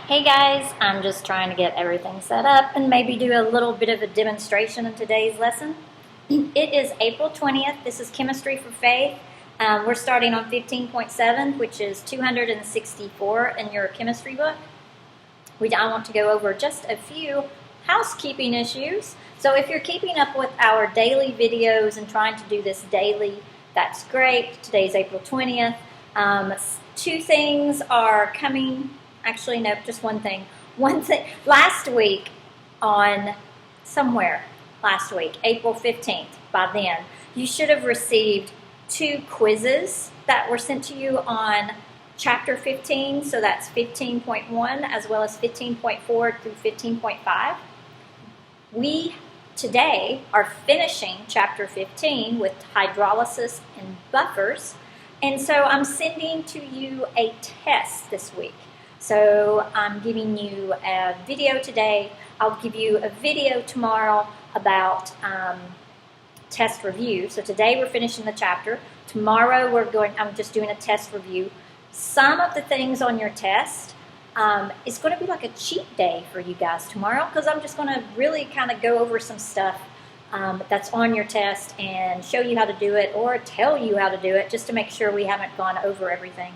Hey guys, I'm just trying to get everything set up and maybe do a little bit of a demonstration in today's lesson. It is April 20th. This is Chemistry for Faith. We're starting on 15.7, which is 264 in your chemistry book. I want to go over just a few housekeeping issues. So if you're keeping up with our daily videos and trying to do this daily, that's great. Today's April 20th. Two things are coming. Actually, no, just one thing. Last week, April 15th, by then, you should have received 2 quizzes that were sent to you on Chapter 15, so that's 15.1 as well as 15.4 through 15.5. We today are finishing Chapter 15 with hydrolysis and buffers, and so I'm sending to you a test this week. So I'm giving you a video today. I'll give you a video tomorrow about test review. So today we're finishing the chapter. Tomorrow I'm just doing a test review. Some of the things on your test is going to be like a cheat day for you guys tomorrow, because I'm just going to really kind of go over some stuff that's on your test and show you how to do it, or tell you how to do it, just to make sure we haven't gone over everything,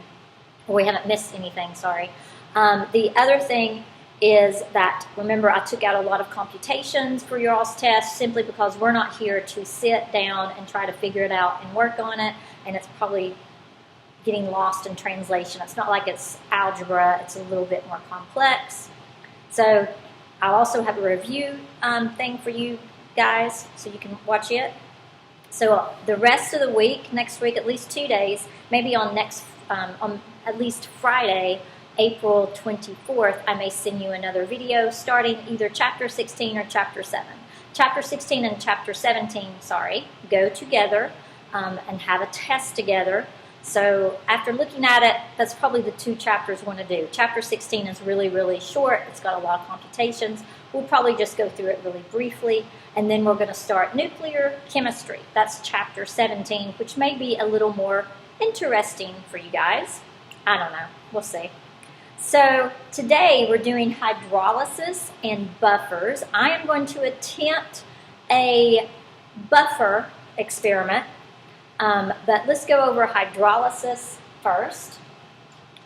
or we haven't missed anything, sorry. The other thing is that, remember, I took out a lot of computations for your all's test simply because we're not here to sit down and try to figure it out and work on it, and it's probably getting lost in translation. It's not like it's algebra, it's a little bit more complex. So I'll also have a review thing for you guys so you can watch it. So the rest of the week, next week, at least 2 days, maybe on at least Friday, April 24th, I may send you another video starting either Chapter 16 or Chapter 7. Chapter 16 and Chapter 17, go together and have a test together. So after looking at it, that's probably the 2 chapters we want to do. Chapter 16 is really, really short. It's got a lot of computations. We'll probably just go through it really briefly, and then we're going to start nuclear chemistry. That's Chapter 17, which may be a little more interesting for you guys. I don't know. We'll see. So today we're doing hydrolysis and buffers. I am going to attempt a buffer experiment, but let's go over hydrolysis first.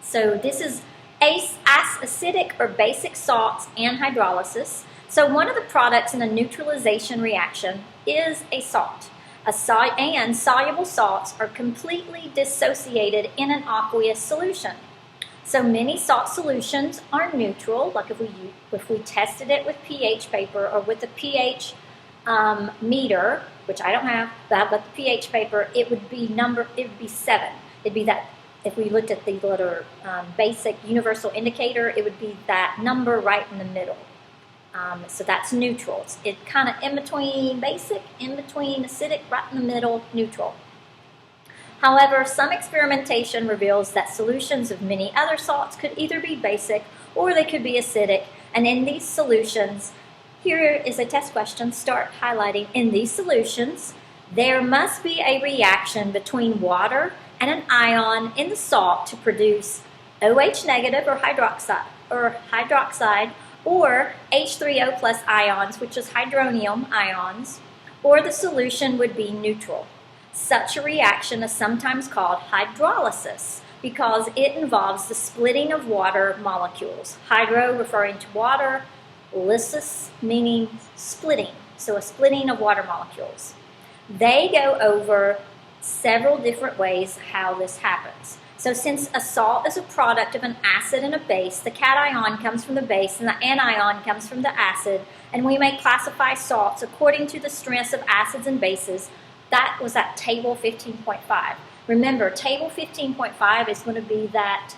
So this is acidic or basic salts and hydrolysis. So one of the products in a neutralization reaction is a salt. And soluble salts are completely dissociated in an aqueous solution. So many salt solutions are neutral, like if we tested it with pH paper or with a pH meter, which I don't have, but the pH paper, it would be 7. It'd be that, if we looked at the little basic universal indicator, it would be that number right in the middle. So that's neutral. It's kind of in between basic, in between acidic, right in the middle, neutral. However, some experimentation reveals that solutions of many other salts could either be basic or they could be acidic. And in these solutions, here is a test question, start highlighting. In these solutions, there must be a reaction between water and an ion in the salt to produce OH negative or hydroxide, or H3O plus ions, which is hydronium ions, or the solution would be neutral. Such a reaction is sometimes called hydrolysis because it involves the splitting of water molecules. Hydro referring to water, lysis meaning splitting, so a splitting of water molecules. They go over several different ways how this happens. So since a salt is a product of an acid and a base, the cation comes from the base and the anion comes from the acid, and we may classify salts according to the strengths of acids and bases. That was at table 15.5. Remember, table 15.5 is going to be that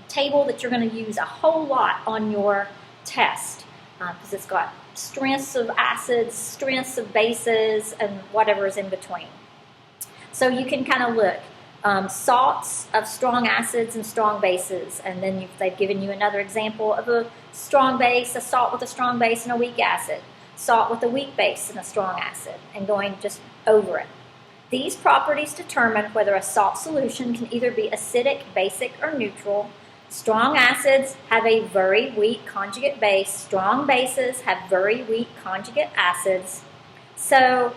table that you're going to use a whole lot on your test, because it's got strengths of acids, strengths of bases, and whatever is in between. So you can kind of look. Salts of strong acids and strong bases, and then they've given you another example of a strong base, a salt with a strong base and a weak acid, salt with a weak base and a strong acid, and going just over it. These properties determine whether a salt solution can either be acidic, basic, or neutral. Strong acids have a very weak conjugate base. Strong bases have very weak conjugate acids. So,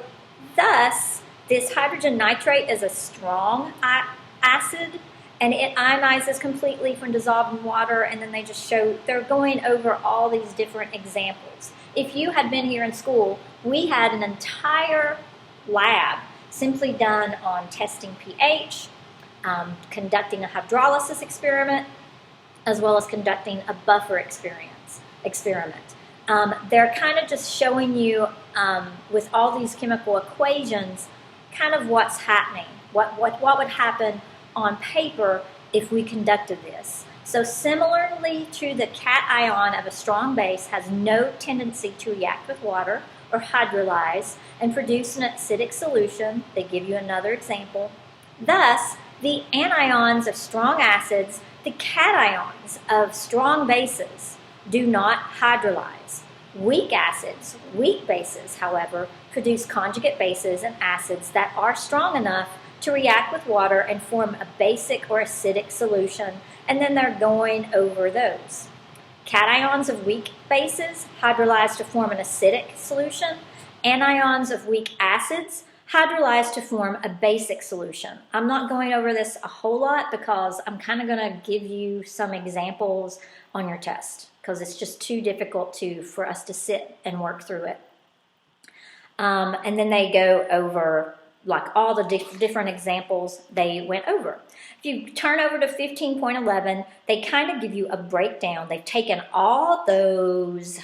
thus, this hydrogen nitrate is a strong acid, and it ionizes completely from dissolved in water, and then they just show, they're going over all these different examples. If you had been here in school, we had an entire lab simply done on testing pH, conducting a hydrolysis experiment, as well as conducting a buffer experiment. They're kind of just showing you, with all these chemical equations, kind of what's happening, what would happen on paper if we conducted this. So similarly to the cation of a strong base has no tendency to react with water or hydrolyze and produce an acidic solution. They give you another example. Thus, the anions of strong acids, the cations of strong bases, do not hydrolyze. Weak acids, weak bases, however, produce conjugate bases and acids that are strong enough to react with water and form a basic or acidic solution, and then they're going over those. Cations of weak bases hydrolyze to form an acidic solution. Anions of weak acids hydrolyze to form a basic solution. I'm not going over this a whole lot because I'm kind of going to give you some examples on your test because it's just too difficult for us to sit and work through it. And then they go over like all the different examples they went over. If you turn over to 15.11, they kind of give you a breakdown. They've taken all those,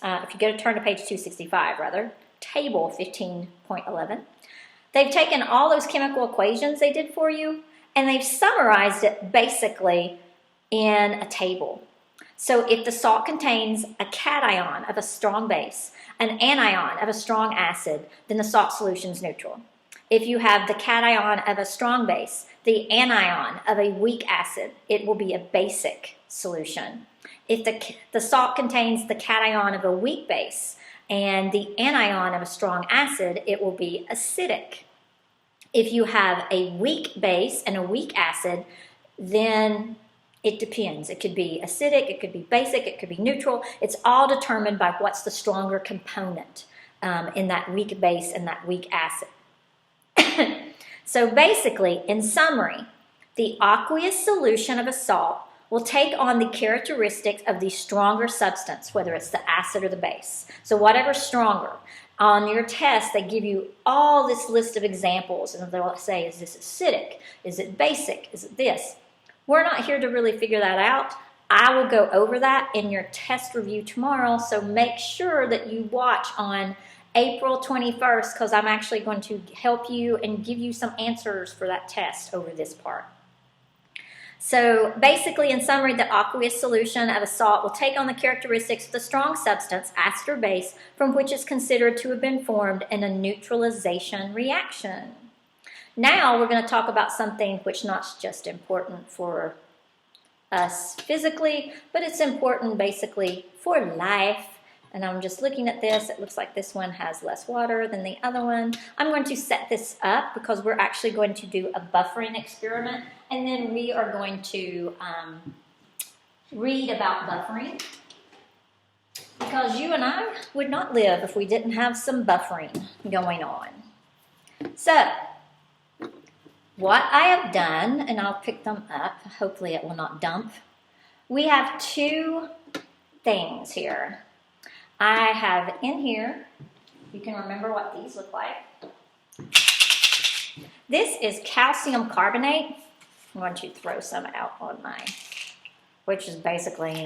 if you go to turn to page 265 rather, table 15.11, they've taken all those chemical equations they did for you and they've summarized it basically in a table. So if the salt contains a cation of a strong base, an anion of a strong acid, then the salt solution is neutral. If you have the cation of a strong base, the anion of a weak acid, it will be a basic solution. If the salt contains the cation of a weak base and the anion of a strong acid, it will be acidic. If you have a weak base and a weak acid, then it depends. It could be acidic, it could be basic, it could be neutral. It's all determined by what's the stronger component in that weak base and that weak acid. So basically, in summary, the aqueous solution of a salt will take on the characteristics of the stronger substance, whether it's the acid or the base. So whatever's stronger. On your test, they give you all this list of examples, and they'll say, is this acidic? Is it basic? Is it this? We're not here to really figure that out. I will go over that in your test review tomorrow, so make sure that you watch on April 21st because I'm actually going to help you and give you some answers for that test over this part. So basically, in summary, the aqueous solution of a salt will take on the characteristics of the strong substance, acid or base, from which it's considered to have been formed in a neutralization reaction. Now we're going to talk about something which not just important for us physically, but it's important basically for life. And I'm just looking at this. It looks like this one has less water than the other one. I'm going to set this up because we're actually going to do a buffering experiment. And then we are going to read about buffering. Because you and I would not live if we didn't have some buffering going on. So, what I have done, and I'll pick them up. Hopefully it will not dump. We have two things here. I have in here, you can remember what these look like. This is calcium carbonate. I'm going to throw some out on mine, which is basically,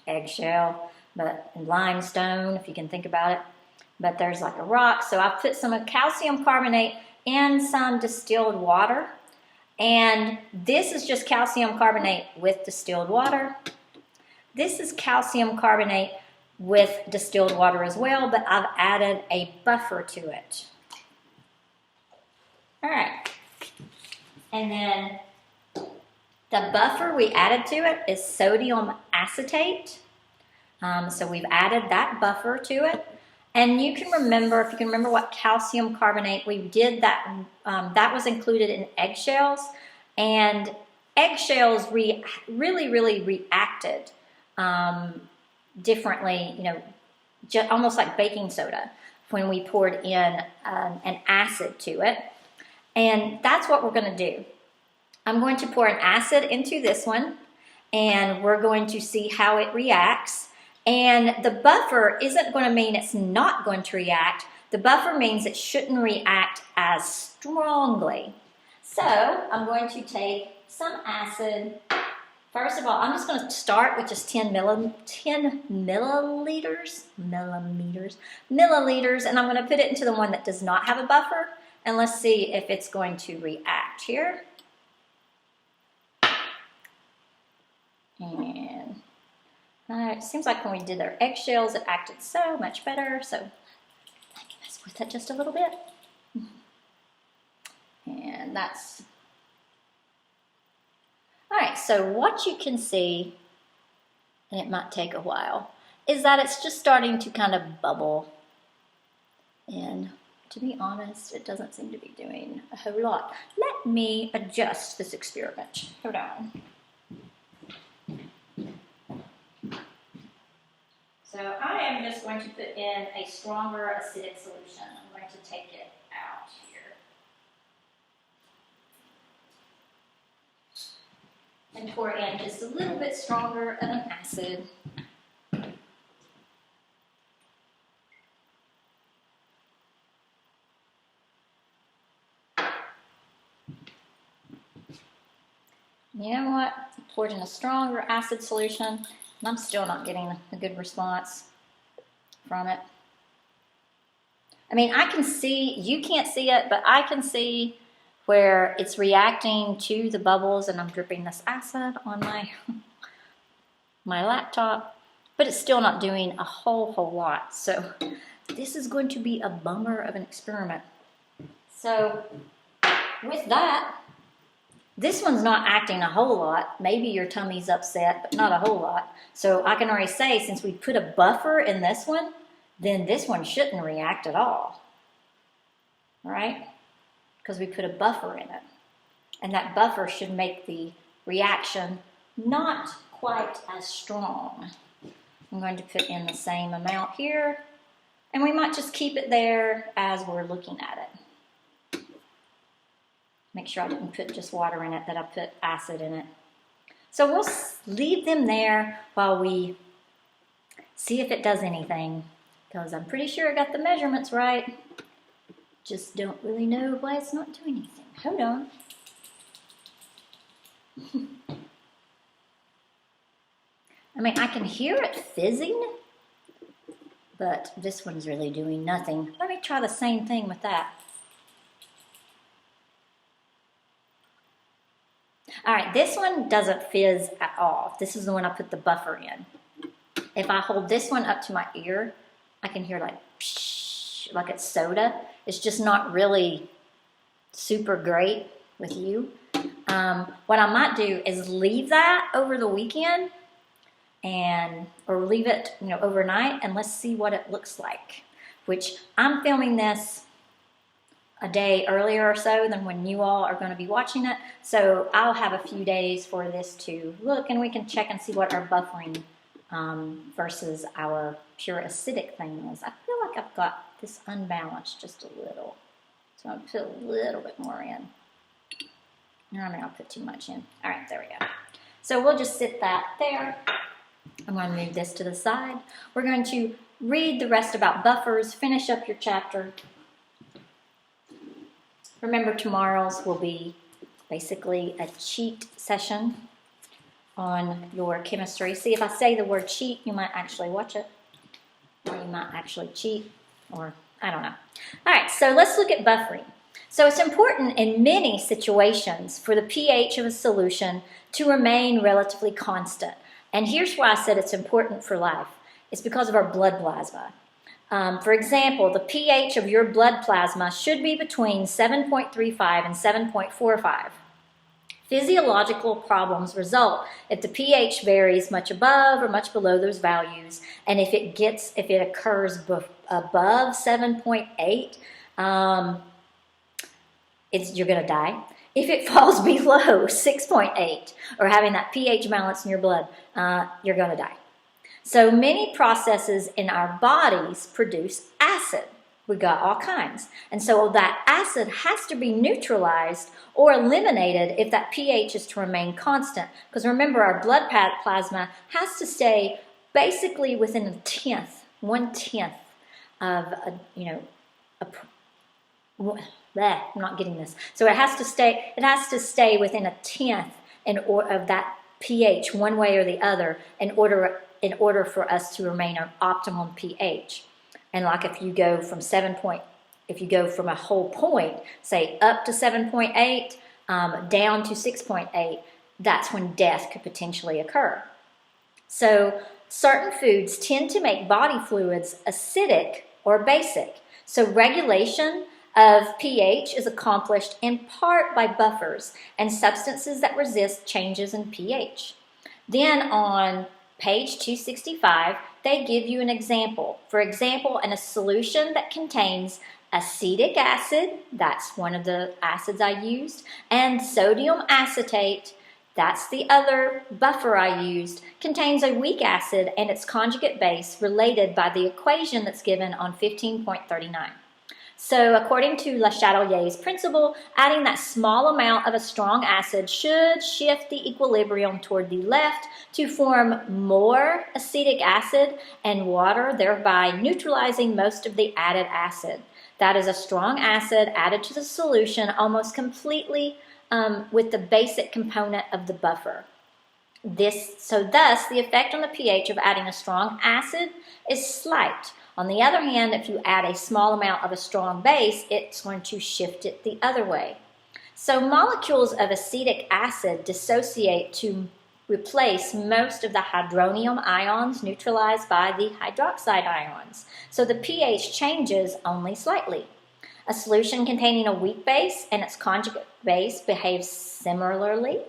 eggshell, but limestone, if you can think about it. But there's like a rock, so I've put some calcium carbonate in some distilled water. And this is just calcium carbonate with distilled water. This is calcium carbonate with distilled water as well, but I've added a buffer to it. All right. And then the buffer we added to it is sodium acetate. So we've added that buffer to it. And you can remember, if you can remember what calcium carbonate we did, that was included in eggshells. And eggshells really reacted differently, almost like baking soda when we poured in an acid to it. And that's what we're going to do. I'm going to pour an acid into this one, and we're going to see how it reacts. And the buffer isn't going to mean it's not going to react. The buffer means it shouldn't react as strongly. So I'm going to take some acid. First of all, I'm just going to start with just 10 milliliters, and I'm going to put it into the one that does not have a buffer, and let's see if it's going to react here. And it seems like when we did our eggshells, it acted so much better, so I can mess with it just a little bit. And that's... All right, so what you can see, and it might take a while, is that it's just starting to kind of bubble. And to be honest, it doesn't seem to be doing a whole lot. Let me adjust this experiment. Hold on. So I am just going to put in a stronger acidic solution. I'm going to take it out here. And pour in just a little bit stronger of an acid. You know what? I poured in a stronger acid solution, and I'm still not getting a good response from it. I mean, I can see, you can't see it, but I can see where it's reacting to the bubbles, and I'm dripping this acid on my laptop, but it's still not doing a whole lot. So this is going to be a bummer of an experiment. So with that, this one's not acting a whole lot. Maybe your tummy's upset, but not a whole lot. So I can already say, since we put a buffer in this one, then this one shouldn't react at all. All right? Because we put a buffer in it. And that buffer should make the reaction not quite as strong. I'm going to put in the same amount here, and we might just keep it there as we're looking at it. Make sure I didn't put just water in it, that I put acid in it. So we'll leave them there while we see if it does anything, because I'm pretty sure I got the measurements right. Just don't really know why it's not doing anything. Hold on. I mean, I can hear it fizzing, but this one's really doing nothing. Let me try the same thing with that. All right, this one doesn't fizz at all. This is the one I put the buffer in. If I hold this one up to my ear, I can hear like psh, like it's soda. It's just not really super great with you. What I might do is leave that over the weekend, or leave it, overnight, and let's see what it looks like. Which I'm filming this a day earlier or so than when you all are going to be watching it. So I'll have a few days for this to look, and we can check and see what our buffering versus our pure acidic thing is. I feel like I've got this unbalanced just a little. So I'll put a little bit more in. I mean, I'll put too much in. All right, there we go. So we'll just sit that there. I'm going to move this to the side. We're going to read the rest about buffers, finish up your chapter. Remember, tomorrow's will be basically a cheat session on your chemistry. See, if I say the word cheat, you might actually watch it, or you might actually cheat, or I don't know. All right, so let's look at buffering. So it's important in many situations for the pH of a solution to remain relatively constant. And here's why I said it's important for life. It's because of our blood plasma. For example, the pH of your blood plasma should be between 7.35 and 7.45. Physiological problems result if the pH varies much above or much below those values, and if it occurs above 7.8, you're going to die. If it falls below 6.8 or having that pH balance in your blood, you're going to die. So many processes in our bodies produce acid. We got all kinds. And so that acid has to be neutralized or eliminated if that pH is to remain constant. Because remember, our blood plasma has to stay basically within a tenth, 1/10 of, I'm not getting this. So it has to stay within a tenth of that pH one way or the other in order for us to remain an optimum pH. And like if you go from a whole point, say up to 7.8, down to 6.8, that's when death could potentially occur. So certain foods tend to make body fluids acidic or basic. So regulation of pH is accomplished in part by buffers and substances that resist changes in pH. Then on page 265, they give you an example. For example, in a solution that contains acetic acid, that's one of the acids I used, and sodium acetate, that's the other buffer I used, contains a weak acid and its conjugate base related by the equation that's given on 15.39. So according to Le Chatelier's principle, adding that small amount of a strong acid should shift the equilibrium toward the left to form more acetic acid and water, thereby neutralizing most of the added acid. That is a strong acid added to the solution almost completely with the basic component of the buffer. Thus, the effect on the pH of adding a strong acid is slight. On the other hand, if you add a small amount of a strong base, it's going to shift it the other way. So molecules of acetic acid dissociate to replace most of the hydronium ions neutralized by the hydroxide ions. So the pH changes only slightly. A solution containing a weak base and its conjugate base behaves similarly.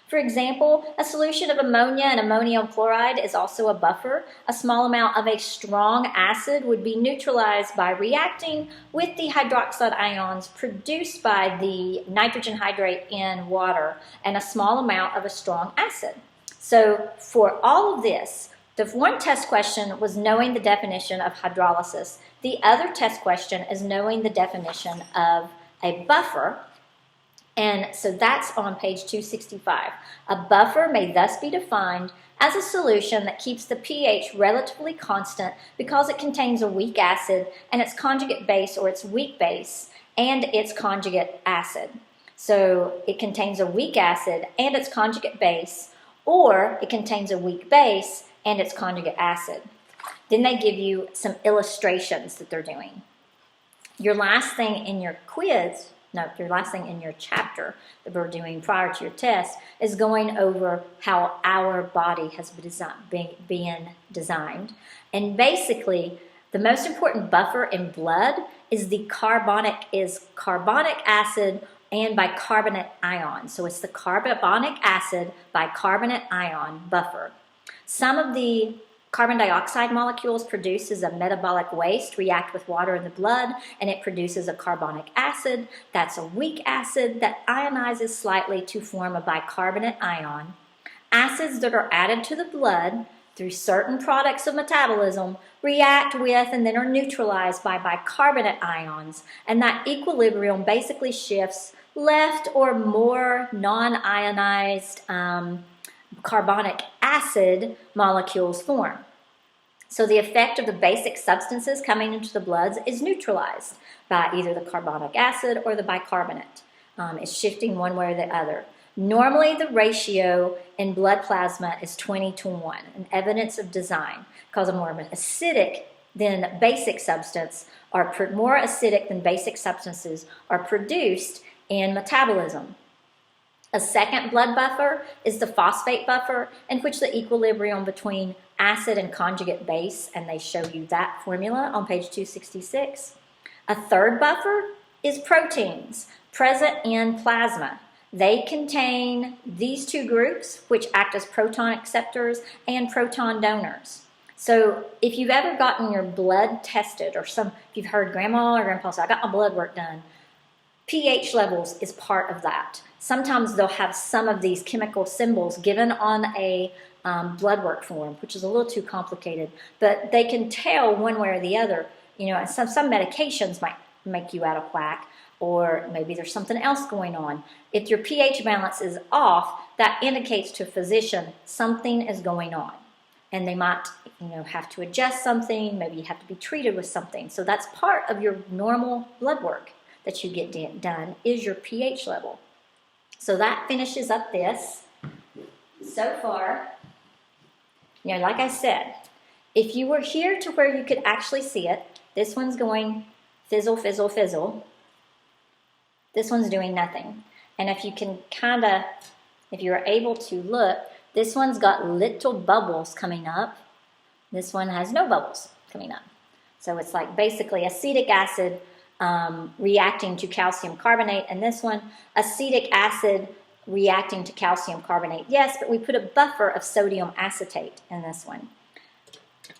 For example, a solution of ammonia and ammonium chloride is also a buffer. A small amount of a strong acid would be neutralized by reacting with the hydroxide ions produced by the nitrogen hydrate in water and a small amount of a strong acid. So for all of this, the one test question was knowing the definition of hydrolysis. The other test question is knowing the definition of a buffer. And so that's on page 265. A buffer may thus be defined as a solution that keeps the pH relatively constant because it contains a weak acid and its conjugate base or its weak base and its conjugate acid. So it contains a weak acid and its conjugate base, or it contains a weak base and its conjugate acid. Then they give you some illustrations that they're doing. Your last thing in your chapter that we're doing prior to your test is going over how our body has been designed. And basically, the most important buffer in blood is carbonic acid and bicarbonate ion. So it's the carbonic acid bicarbonate ion buffer. Some of the carbon dioxide molecules produced as a metabolic waste react with water in the blood, and it produces a carbonic acid. That's a weak acid that ionizes slightly to form a bicarbonate ion. Acids that are added to the blood through certain products of metabolism react with and then are neutralized by bicarbonate ions, and that equilibrium basically shifts left or more non-ionized carbonic acid molecules form. So the effect of the basic substances coming into the bloods is neutralized by either the carbonic acid or the bicarbonate. It's shifting one way or the other. Normally the ratio in blood plasma is 20:1, an evidence of design, because a more acidic than basic substance more acidic than basic substances are produced in metabolism. A second blood buffer is the phosphate buffer, in which the equilibrium between acid and conjugate base, and they show you that formula on page 266. A third buffer is proteins present in plasma. They contain these two groups, which act as proton acceptors and proton donors. So if you've ever gotten your blood tested, or if you've heard grandma or grandpa say, I got my blood work done, pH levels is part of that. Sometimes they'll have some of these chemical symbols given on a blood work form, which is a little too complicated, but they can tell one way or the other. And some medications might make you out of whack, or maybe there's something else going on. If your pH balance is off, that indicates to a physician something is going on. And they might, have to adjust something, maybe you have to be treated with something. So that's part of your normal blood work that you get done is your pH level. So that finishes up this. So far, like I said, if you were here to where you could actually see it, this one's going fizzle, fizzle, fizzle. This one's doing nothing. And if you can if you're able to look, this one's got little bubbles coming up. This one has no bubbles coming up. So it's like basically acetic acid reacting to calcium carbonate, and this one, acetic acid reacting to calcium carbonate. Yes, but we put a buffer of sodium acetate in this one.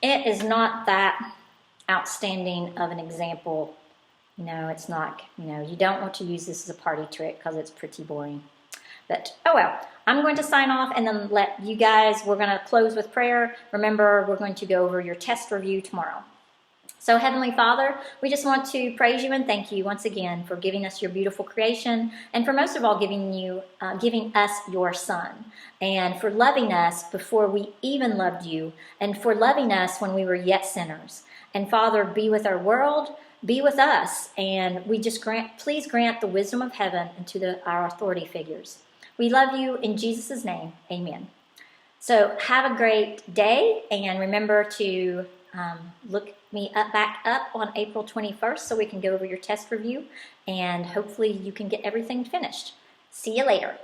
It is not that outstanding of an example. It's not, you don't want to use this as a party trick because it's pretty boring. But, oh well, I'm going to sign off and then let you guys, we're going to close with prayer. Remember, we're going to go over your test review tomorrow. So, Heavenly Father, we just want to praise you and thank you once again for giving us your beautiful creation, and for most of all giving us your Son, and for loving us before we even loved you, and for loving us when we were yet sinners. And Father, be with our world, be with us, and we just please grant the wisdom of heaven into our authority figures. We love you in Jesus' name. Amen. So have a great day, and remember to look me back up on April 21st so we can go over your test review, and hopefully you can get everything finished. See you later.